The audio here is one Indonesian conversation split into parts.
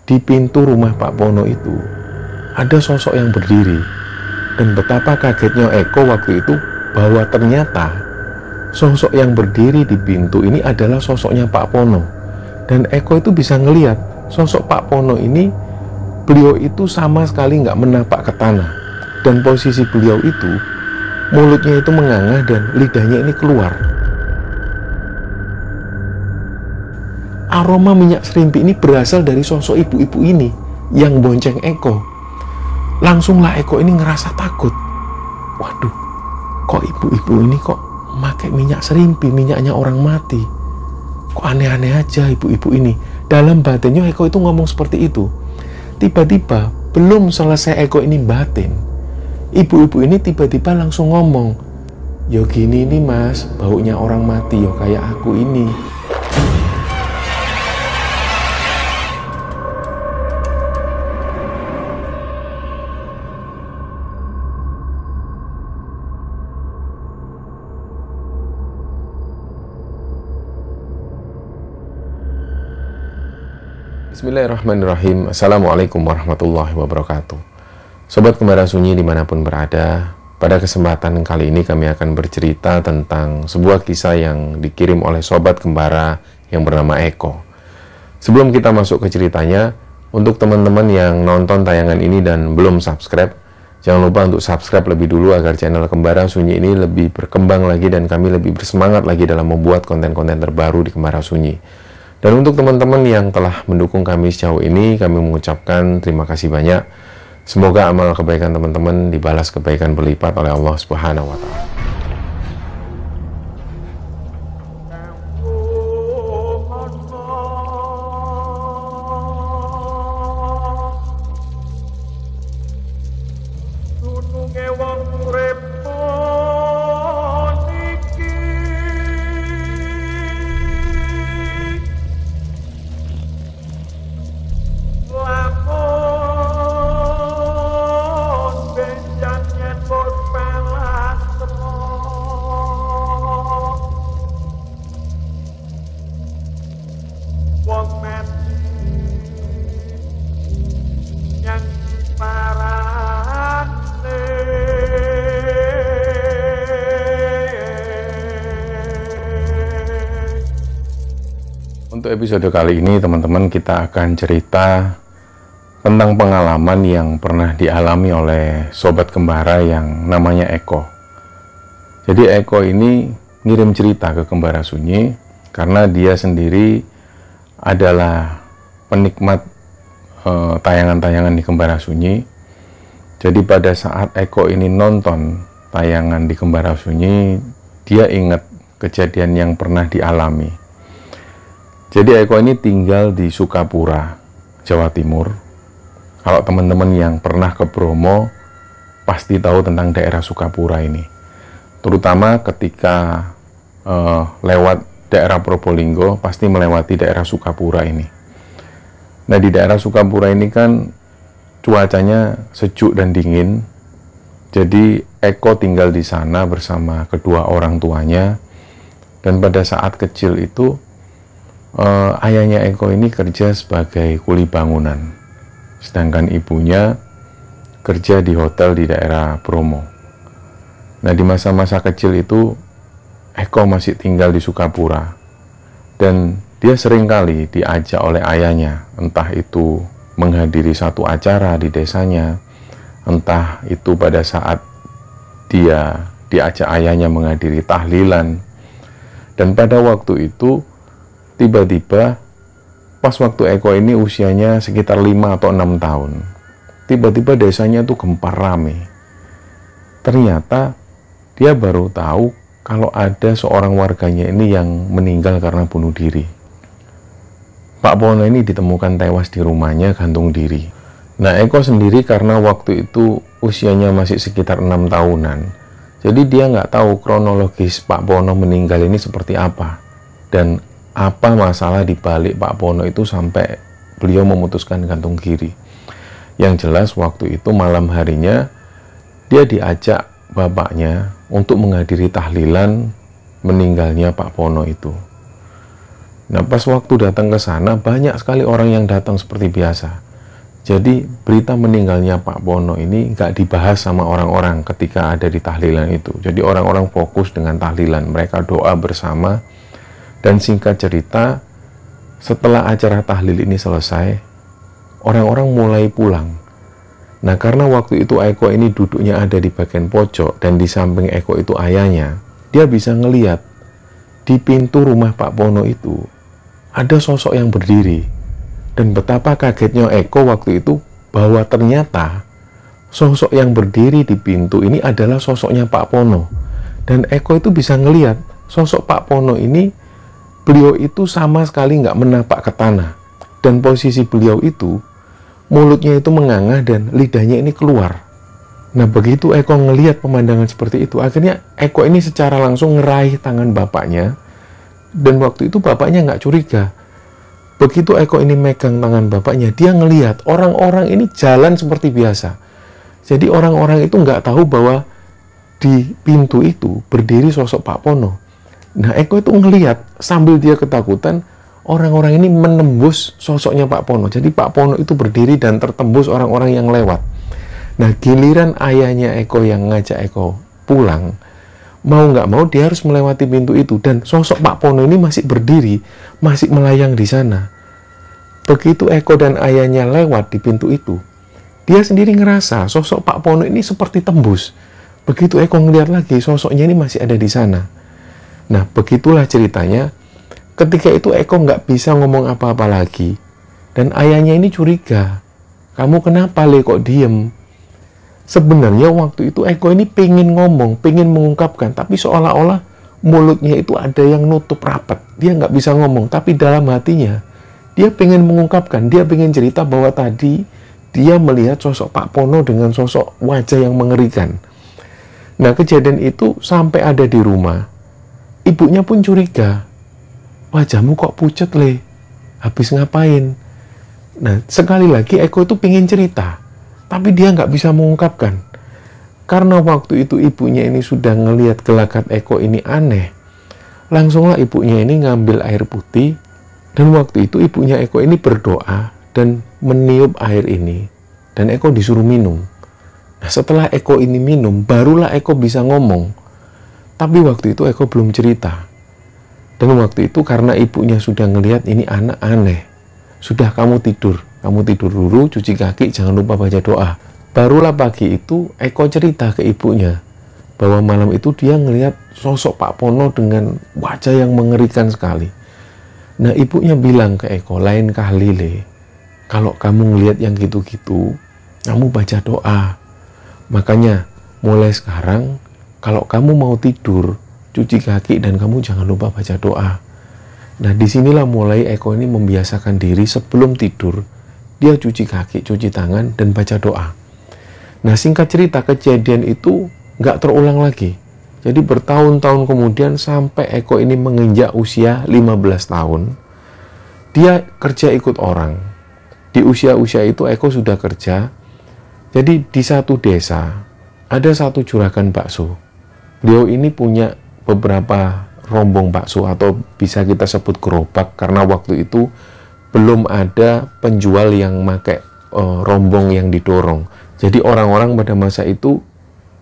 di pintu rumah Pak Pono itu ada sosok yang berdiri. Dan betapa kagetnya Eko waktu itu bahwa ternyata sosok yang berdiri di pintu ini adalah sosoknya Pak Pono. Dan Eko itu bisa ngelihat sosok Pak Pono ini, beliau itu sama sekali nggak menapak ke tanah. Dan posisi beliau itu, mulutnya itu menganga dan lidahnya ini keluar. Aroma minyak serimpi ini berasal dari sosok ibu-ibu ini yang bonceng Eko. Langsunglah Eko ini ngerasa takut. Waduh, kok ibu-ibu ini kok pakai minyak serimpi, minyaknya orang mati. Kok aneh-aneh aja ibu-ibu ini. Dalam batinnya Eko itu ngomong seperti itu. Tiba-tiba, belum selesai Eko ini batin, ibu-ibu ini tiba-tiba langsung ngomong, "Yo gini nih mas, baunya orang mati yo kayak aku ini." Bismillahirrahmanirrahim. Assalamualaikum warahmatullahi wabarakatuh. Sobat Kembara Sunyi dimanapun berada, pada kesempatan kali ini kami akan bercerita tentang sebuah kisah yang dikirim oleh Sobat Kembara yang bernama Eko. Sebelum kita masuk ke ceritanya, untuk teman-teman yang nonton tayangan ini dan belum subscribe, jangan lupa untuk subscribe lebih dulu agar channel Kembara Sunyi ini lebih berkembang lagi dan kami lebih bersemangat lagi dalam membuat konten-konten terbaru di Kembara Sunyi. Dan untuk teman-teman yang telah mendukung kami sejauh ini, kami mengucapkan terima kasih banyak. Semoga amal kebaikan teman-teman dibalas kebaikan berlipat oleh Allah Subhanahu wa Ta'ala. Untuk episode kali ini teman-teman, kita akan cerita tentang pengalaman yang pernah dialami oleh sobat kembara yang namanya Eko. Jadi Eko ini ngirim cerita ke Kembara Sunyi karena dia sendiri adalah penikmat tayangan-tayangan di Kembara Sunyi. Jadi pada saat Eko ini nonton tayangan di Kembara Sunyi, dia ingat kejadian yang pernah dialami. Jadi Eko ini tinggal di Sukapura, Jawa Timur. Kalau teman-teman yang pernah ke Bromo pasti tahu tentang daerah Sukapura ini. Terutama ketika lewat daerah Probolinggo, pasti melewati daerah Sukapura ini. Nah, di daerah Sukapura ini kan cuacanya sejuk dan dingin. Jadi Eko tinggal di sana bersama kedua orang tuanya. Dan pada saat kecil itu, ayahnya Eko ini kerja sebagai kuli bangunan, sedangkan ibunya kerja di hotel di daerah Bromo. Nah, di masa-masa kecil itu Eko masih tinggal di Sukapura dan dia seringkali diajak oleh ayahnya, entah itu menghadiri satu acara di desanya, entah itu pada saat dia diajak ayahnya menghadiri tahlilan. Dan pada waktu itu tiba-tiba pas waktu Eko ini usianya sekitar 5 atau 6 tahun, tiba-tiba desanya tuh gempar rame. Ternyata dia baru tahu kalau ada seorang warganya ini yang meninggal karena bunuh diri. Pak Pono ini ditemukan tewas di rumahnya gantung diri. Nah, Eko sendiri karena waktu itu usianya masih sekitar 6 tahunan, jadi dia nggak tahu kronologis Pak Pono meninggal ini seperti apa dan apa masalah di balik Pak Pono itu sampai beliau memutuskan gantung diri. Yang jelas waktu itu malam harinya dia diajak bapaknya untuk menghadiri tahlilan meninggalnya Pak Pono itu. Nah, pas waktu datang ke sana, banyak sekali orang yang datang seperti biasa. Jadi, berita meninggalnya Pak Pono ini nggak dibahas sama orang-orang ketika ada di tahlilan itu. Jadi, orang-orang fokus dengan tahlilan. Mereka doa bersama. Dan singkat cerita, setelah acara tahlil ini selesai, orang-orang mulai pulang. Nah, karena waktu itu Eko ini duduknya ada di bagian pojok, dan di samping Eko itu ayahnya, dia bisa ngelihat di pintu rumah Pak Pono itu ada sosok yang berdiri. Dan betapa kagetnya Eko waktu itu bahwa ternyata sosok yang berdiri di pintu ini adalah sosoknya Pak Pono. Dan Eko itu bisa ngelihat sosok Pak Pono ini, beliau itu sama sekali nggak menapak ke tanah. Dan posisi beliau itu, mulutnya itu menganga dan lidahnya ini keluar. Nah, begitu Eko ngelihat pemandangan seperti itu, akhirnya Eko ini secara langsung ngeraih tangan bapaknya. Dan waktu itu bapaknya nggak curiga. Begitu Eko ini megang tangan bapaknya, dia ngelihat orang-orang ini jalan seperti biasa. Jadi orang-orang itu nggak tahu bahwa di pintu itu berdiri sosok Pak Pono. Nah, Eko itu ngelihat sambil dia ketakutan, orang-orang ini menembus sosoknya Pak Pono. Jadi Pak Pono itu berdiri dan tertembus orang-orang yang lewat. Nah, giliran ayahnya Eko yang ngajak Eko pulang, mau nggak mau dia harus melewati pintu itu. Dan sosok Pak Pono ini masih berdiri, masih melayang di sana. Begitu Eko dan ayahnya lewat di pintu itu, dia sendiri ngerasa sosok Pak Pono ini seperti tembus. Begitu Eko ngeliat lagi, sosoknya ini masih ada di sana. Nah, begitulah ceritanya. Ketika itu Eko nggak bisa ngomong apa-apa lagi. Dan ayahnya ini curiga. Kamu kenapa, Le, kok diem? Sebenarnya waktu itu Eko ini pengen ngomong, pengen mengungkapkan. Tapi seolah-olah mulutnya itu ada yang nutup rapat. Dia nggak bisa ngomong. Tapi dalam hatinya, dia pengen mengungkapkan. Dia pengen cerita bahwa tadi dia melihat sosok Pak Pono dengan sosok wajah yang mengerikan. Nah, kejadian itu sampai ada di rumah. Ibunya pun curiga. Wajahmu kok pucat, Le? Habis ngapain? Nah, sekali lagi Eko itu pengen cerita. Tapi dia nggak bisa mengungkapkan. Karena waktu itu ibunya ini sudah ngelihat gelagat Eko ini aneh. Langsunglah ibunya ini ngambil air putih. Dan waktu itu ibunya Eko ini berdoa dan meniup air ini. Dan Eko disuruh minum. Nah, setelah Eko ini minum, barulah Eko bisa ngomong. Tapi waktu itu Eko belum cerita. Dan waktu itu karena ibunya sudah ngelihat ini anak aneh. Sudah, kamu tidur dulu, cuci kaki, jangan lupa baca doa. Barulah pagi itu Eko cerita ke ibunya bahwa malam itu dia ngelihat sosok Pak Pono dengan wajah yang mengerikan sekali. Nah, ibunya bilang ke Eko, lain kali, Le, kalau kamu ngelihat yang gitu-gitu, kamu baca doa. Makanya mulai sekarang kalau kamu mau tidur, cuci kaki dan kamu jangan lupa baca doa. Nah, disinilah mulai Eko ini membiasakan diri sebelum tidur, dia cuci kaki, cuci tangan, dan baca doa. Nah, singkat cerita, kejadian itu nggak terulang lagi. Jadi bertahun-tahun kemudian sampai Eko ini menginjak usia 15 tahun, dia kerja ikut orang. Di usia-usia itu Eko sudah kerja. Jadi di satu desa, ada satu juragan bakso. Beliau ini punya beberapa rombong bakso atau bisa kita sebut gerobak karena waktu itu belum ada penjual yang pakai rombong yang didorong. Jadi orang-orang pada masa itu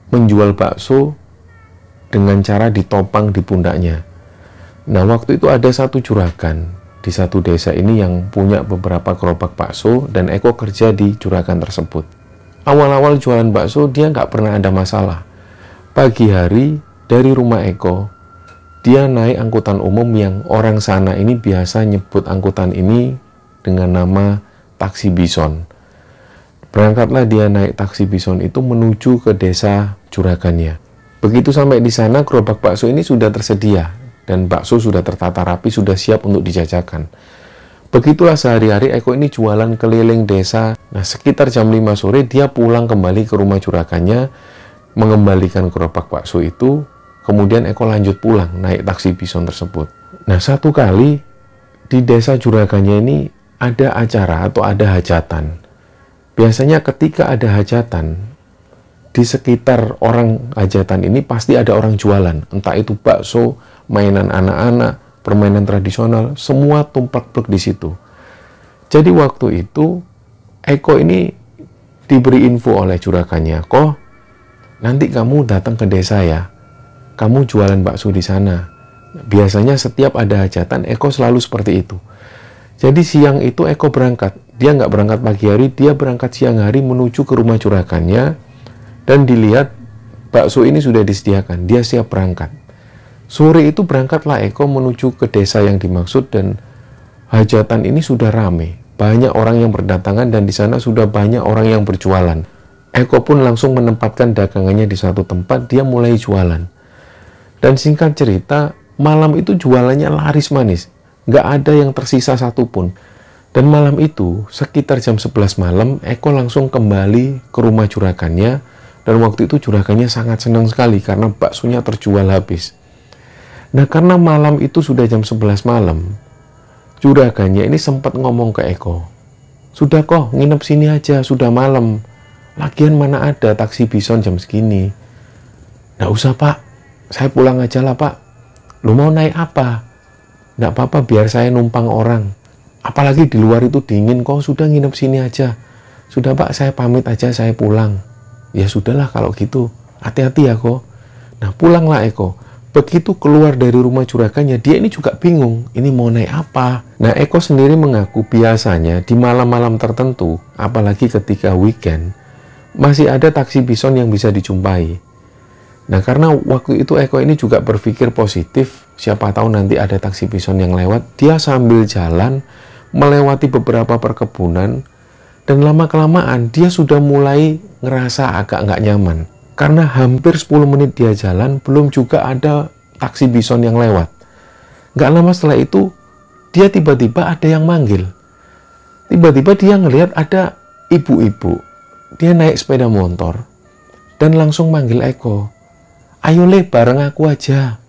menjual bakso dengan cara ditopang di pundaknya. Nah, waktu itu ada satu juragan di satu desa ini yang punya beberapa gerobak bakso dan Eko kerja di juragan tersebut. Awal-awal jualan bakso dia nggak pernah ada masalah. Pagi hari dari rumah Eko, dia naik angkutan umum yang orang sana ini biasa nyebut angkutan ini dengan nama taksi bison. Berangkatlah dia naik taksi bison itu menuju ke desa juragannya. Begitu sampai di sana, gerobak bakso ini sudah tersedia dan bakso sudah tertata rapi, sudah siap untuk dijajakan. Begitulah sehari-hari Eko ini jualan keliling desa. Nah, sekitar jam 5 sore dia pulang kembali ke rumah juragannya, mengembalikan gerobak bakso itu. Kemudian Eko lanjut pulang naik taksi bison tersebut. Nah, satu kali di desa juragannya ini ada acara atau ada hajatan. Biasanya ketika ada hajatan, di sekitar orang hajatan ini pasti ada orang jualan. Entah itu bakso, mainan anak-anak, permainan tradisional, semua tumplek-plek di situ. Jadi waktu itu Eko ini diberi info oleh juragannya, "Kok nanti kamu datang ke desa ya, kamu jualan bakso di sana." Biasanya setiap ada hajatan Eko selalu seperti itu. Jadi siang itu Eko berangkat, dia nggak berangkat pagi hari, dia berangkat siang hari menuju ke rumah juragannya, dan dilihat bakso ini sudah disediakan, dia siap berangkat. Sore itu berangkatlah Eko menuju ke desa yang dimaksud, dan hajatan ini sudah ramai. Banyak orang yang berdatangan dan di sana sudah banyak orang yang berjualan. Eko pun langsung menempatkan dagangannya di suatu tempat, dia mulai jualan. Dan singkat cerita, malam itu jualannya laris manis. Nggak ada yang tersisa satupun. Dan malam itu, sekitar jam 11 malam, Eko langsung kembali ke rumah juragannya. Dan waktu itu juragannya sangat senang sekali karena baksonya terjual habis. Nah, karena malam itu sudah jam 11 malam, juragannya ini sempat ngomong ke Eko, "Sudah kok, nginep sini aja, sudah malam. Lagian mana ada taksi bison jam segini." "Nggak usah pak, saya pulang aja lah pak." "Lu mau naik apa?" "Nggak apa-apa, biar saya numpang orang. Apalagi di luar itu dingin kok, sudah nginep sini aja." "Sudah pak, saya pamit aja, saya pulang." "Ya sudahlah kalau gitu, hati-hati ya kok." Nah, pulanglah Eko. Begitu keluar dari rumah juragannya, dia ini juga bingung, ini mau naik apa. Nah, Eko sendiri mengaku biasanya di malam-malam tertentu, apalagi ketika weekend, masih ada taksi bison yang bisa dijumpai. Nah, karena waktu itu Eko ini juga berpikir positif, siapa tahu nanti ada taksi bison yang lewat, dia sambil jalan, melewati beberapa perkebunan, dan lama-kelamaan dia sudah mulai ngerasa agak nggak nyaman. Karena hampir 10 menit dia jalan, belum juga ada taksi bison yang lewat. Nggak lama setelah itu, dia tiba-tiba ada yang manggil. Tiba-tiba dia ngelihat ada ibu-ibu. Dia naik sepeda motor dan langsung manggil Eko. "Ayo Le, bareng aku aja."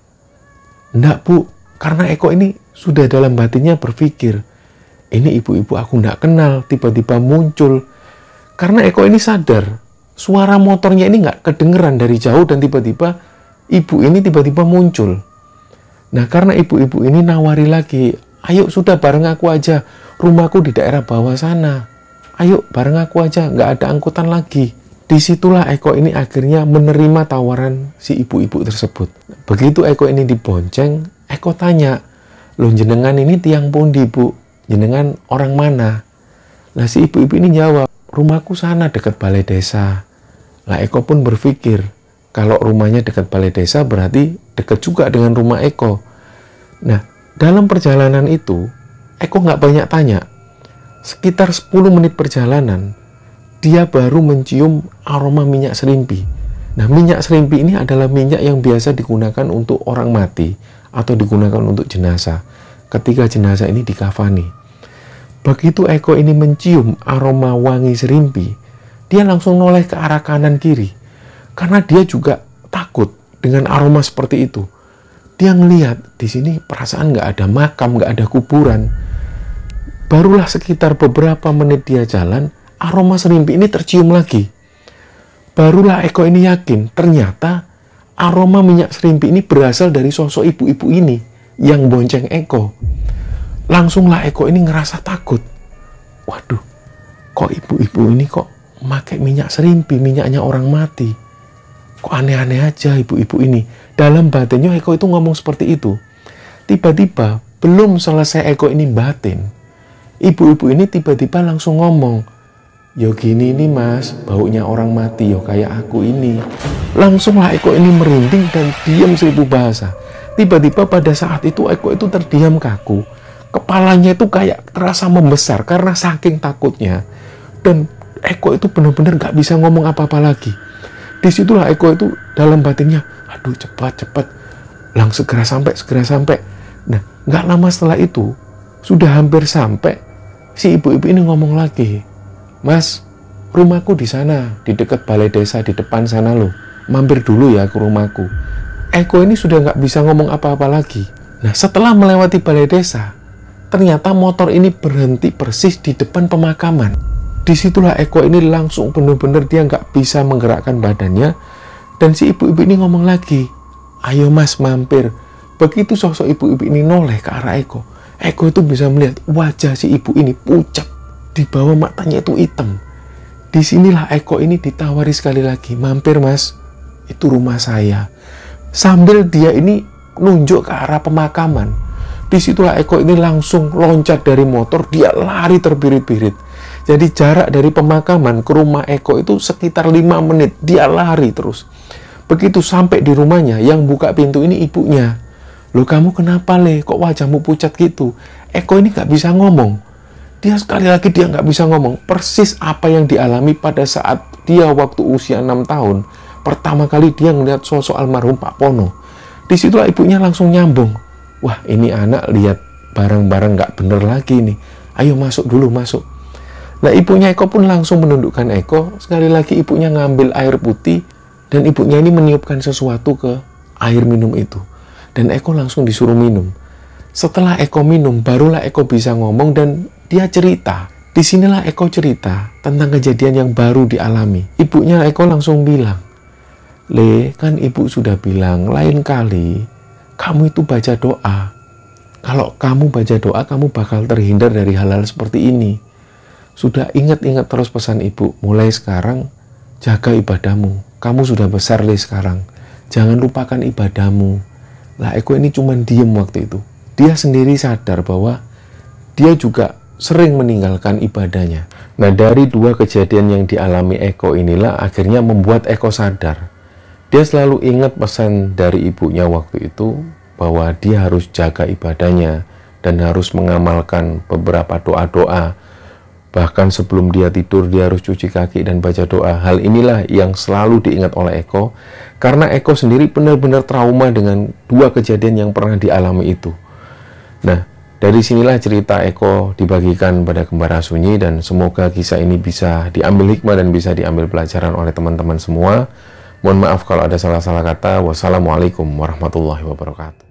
"Nggak bu," karena Eko ini sudah dalam batinnya berpikir, ini ibu-ibu aku nggak kenal, tiba-tiba muncul. Karena Eko ini sadar, suara motornya ini nggak kedengeran dari jauh dan tiba-tiba ibu ini tiba-tiba muncul. Nah, karena ibu-ibu ini nawari lagi, "Ayo sudah bareng aku aja, rumahku di daerah bawah sana. Ayo bareng aku aja, nggak ada angkutan lagi." Disitulah Eko ini akhirnya menerima tawaran si ibu-ibu tersebut. Begitu Eko ini dibonceng, Eko tanya, "Loh jenengan ini tiang pundi bu? Jenengan orang mana?" Nah, si ibu-ibu ini jawab, "Rumahku sana dekat balai desa." Lah, Eko pun berpikir, kalau rumahnya dekat balai desa berarti dekat juga dengan rumah Eko. Nah, dalam perjalanan itu, Eko nggak banyak tanya. Sekitar 10 menit perjalanan, dia baru mencium aroma minyak serimpi. Nah, minyak serimpi ini adalah minyak yang biasa digunakan untuk orang mati atau digunakan untuk jenazah ketika jenazah ini dikafani. Begitu Eko ini mencium aroma wangi serimpi, dia langsung noleh ke arah kanan kiri. Karena dia juga takut dengan aroma seperti itu. Dia ngelihat di sini perasaan nggak ada makam, nggak ada kuburan. Barulah sekitar beberapa menit dia jalan, aroma serimpi ini tercium lagi. Barulah Eko ini yakin, ternyata aroma minyak serimpi ini berasal dari sosok ibu-ibu ini yang bonceng Eko. Langsunglah Eko ini ngerasa takut. Waduh, kok ibu-ibu ini kok pakai minyak serimpi, minyaknya orang mati. Kok aneh-aneh aja ibu-ibu ini. Dalam batinnya Eko itu ngomong seperti itu. Tiba-tiba, belum selesai Eko ini batin, ibu-ibu ini tiba-tiba langsung ngomong, "Yo gini nih mas, baunya orang mati, yo kayak aku ini." Langsunglah Eko ini merinding dan diam 1000 bahasa. Tiba-tiba pada saat itu Eko itu terdiam kaku. Kepalanya itu kayak terasa membesar karena saking takutnya. Dan Eko itu benar-benar gak bisa ngomong apa-apa lagi. Disitulah Eko itu dalam batinnya, aduh cepat-cepat, segera sampai. Nah, gak lama setelah itu, sudah hampir sampai, si ibu-ibu ini ngomong lagi, "Mas, rumahku di sana, di dekat balai desa, di depan sana loh. Mampir dulu ya ke rumahku." Eko ini sudah gak bisa ngomong apa-apa lagi. Nah, setelah melewati balai desa, ternyata motor ini berhenti persis di depan pemakaman. Disitulah Eko ini langsung benar-benar dia nggak bisa menggerakkan badannya. Dan si ibu-ibu ini ngomong lagi, "Ayo mas mampir, Begitu sosok ibu-ibu ini noleh ke arah Eko, Eko itu bisa melihat wajah si ibu ini pucat, di bawah matanya itu hitam. Disinilah Eko ini ditawari sekali lagi, mampir mas, itu rumah saya. Sambil dia ini nunjuk ke arah pemakaman. Disitulah Eko ini langsung loncat dari motor, dia lari terbirit-birit. Jadi jarak dari pemakaman ke rumah Eko itu sekitar 5 menit, dia lari terus. Begitu sampai di rumahnya, yang buka pintu ini ibunya. Loh kamu kenapa Le? Kok wajahmu pucat gitu? Eko ini nggak bisa ngomong. Dia sekali lagi dia nggak bisa ngomong. Persis apa yang dialami pada saat dia waktu usia 6 tahun. Pertama kali dia ngeliat sosok almarhum Pak Pono. Disitulah ibunya langsung nyambung. Wah ini anak lihat barang-barang nggak bener lagi nih. Ayo masuk dulu, masuk. Nah ibunya Eko pun langsung menundukkan Eko. Sekali lagi ibunya ngambil air putih. Dan ibunya ini meniupkan sesuatu ke air minum itu. Dan Eko langsung disuruh minum. Setelah Eko minum, barulah Eko bisa ngomong dan dia cerita. Disinilah Eko cerita tentang kejadian yang baru dialami. Ibunya Eko langsung bilang, Le, kan ibu sudah bilang lain kali kamu itu baca doa. Kalau kamu baca doa, kamu bakal terhindar dari hal-hal seperti ini. Sudah ingat-ingat terus pesan ibu. Mulai sekarang, jaga ibadahmu. Kamu sudah besar, Le, sekarang. Jangan lupakan ibadahmu. Lah Eko ini cuma diem waktu itu. Dia sendiri sadar bahwa dia juga sering meninggalkan ibadahnya. Nah dari 2 kejadian yang dialami Eko inilah akhirnya membuat Eko sadar. Dia selalu ingat pesan dari ibunya waktu itu bahwa dia harus jaga ibadahnya dan harus mengamalkan beberapa doa-doa. Bahkan sebelum dia tidur, dia harus cuci kaki dan baca doa. Hal inilah yang selalu diingat oleh Eko. Karena Eko sendiri benar-benar trauma dengan 2 kejadian yang pernah dialami itu. Nah, dari sinilah cerita Eko dibagikan pada Kembara Sunyi. Dan semoga kisah ini bisa diambil hikmah dan bisa diambil pelajaran oleh teman-teman semua. Mohon maaf kalau ada salah-salah kata. Wassalamualaikum warahmatullahi wabarakatuh.